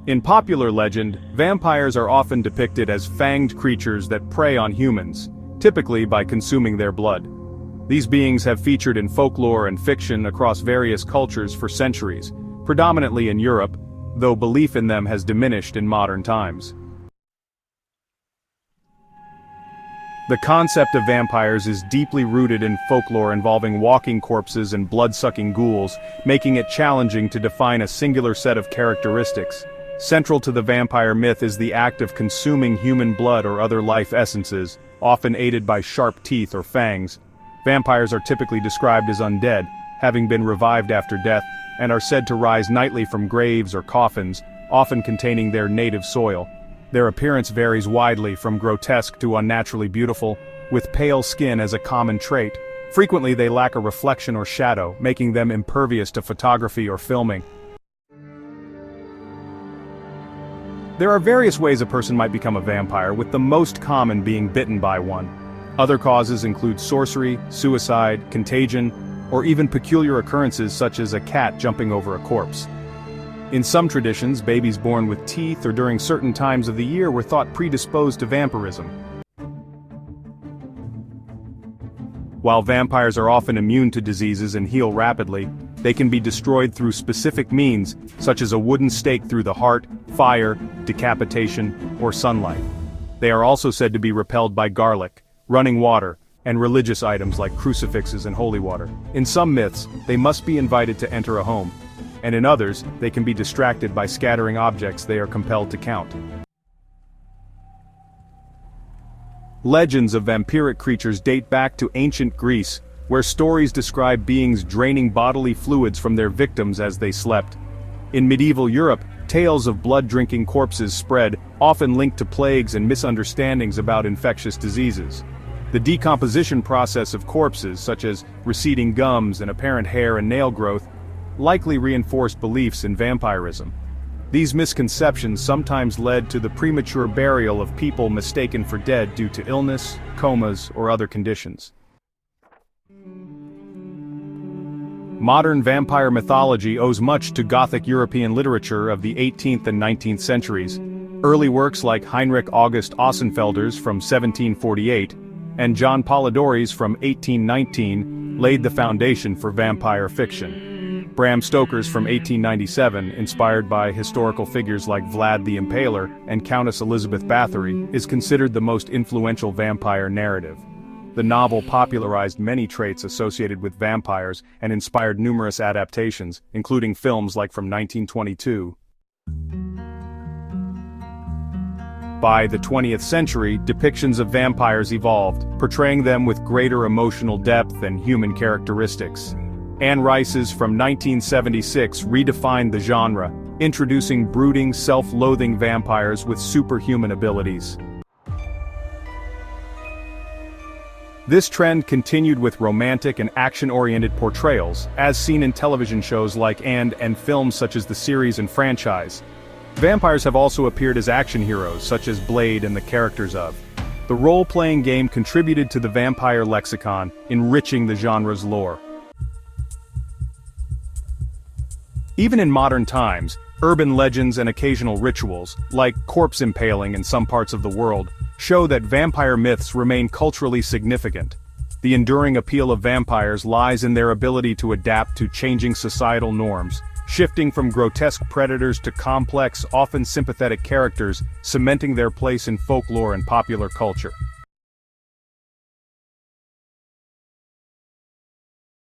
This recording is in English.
In popular legend, vampires are often depicted as fanged creatures that prey on humans, typically by consuming their blood. These beings have featured in folklore and fiction across various cultures for centuries, predominantly in Europe, though belief in them has diminished in modern times. The concept of vampires is deeply rooted in folklore involving walking corpses and blood-sucking ghouls, making it challenging to define a singular set of characteristics. Central to the vampire myth is the act of consuming human blood or other life essences, often aided by sharp teeth or fangs. Vampires are typically described as undead, having been revived after death, and are said to rise nightly from graves or coffins, often containing their native soil. Their appearance varies widely from grotesque to unnaturally beautiful, with pale skin as a common trait. Frequently they lack a reflection or shadow, making them impervious to photography or filming. There are various ways a person might become a vampire, with the most common being bitten by one. Other causes include sorcery, suicide, contagion, or even peculiar occurrences such as a cat jumping over a corpse. In some traditions, babies born with teeth or during certain times of the year were thought predisposed to vampirism. While vampires are often immune to diseases and heal rapidly, they can be destroyed through specific means, such as a wooden stake through the heart, fire, decapitation, or sunlight. They are also said to be repelled by garlic, running water, and religious items like crucifixes and holy water. In some myths, they must be invited to enter a home, and in others, they can be distracted by scattering objects they are compelled to count. Legends of vampiric creatures date back to ancient Greece, where stories describe beings draining bodily fluids from their victims as they slept. In medieval Europe, tales of blood-drinking corpses spread, often linked to plagues and misunderstandings about infectious diseases. The decomposition process of corpses, such as receding gums and apparent hair and nail growth, likely reinforced beliefs in vampirism. These misconceptions sometimes led to the premature burial of people mistaken for dead due to illness, comas, or other conditions. Modern vampire mythology owes much to Gothic European literature of the 18th and 19th centuries. Early works like Heinrich August Ossenfelder's from 1748 and John Polidori's from 1819 laid the foundation for vampire fiction. Bram Stoker's from 1897, inspired by historical figures like Vlad the Impaler and Countess Elizabeth Báthory, is considered the most influential vampire narrative. The novel popularized many traits associated with vampires and inspired numerous adaptations, including films like from 1922. By the 20th century, depictions of vampires evolved, portraying them with greater emotional depth and human characteristics. Anne Rice's from 1976 redefined the genre, introducing brooding, self-loathing vampires with superhuman abilities. This trend continued with romantic and action-oriented portrayals, as seen in television shows like and films such as the series and franchise. Vampires have also appeared as action heroes, such as Blade and the characters of. The role-playing game contributed to the vampire lexicon, enriching the genre's lore. Even in modern times, urban legends and occasional rituals, like corpse impaling in some parts of the world, show that vampire myths remain culturally significant. The enduring appeal of vampires lies in their ability to adapt to changing societal norms, shifting from grotesque predators to complex, often sympathetic characters, cementing their place in folklore and popular culture.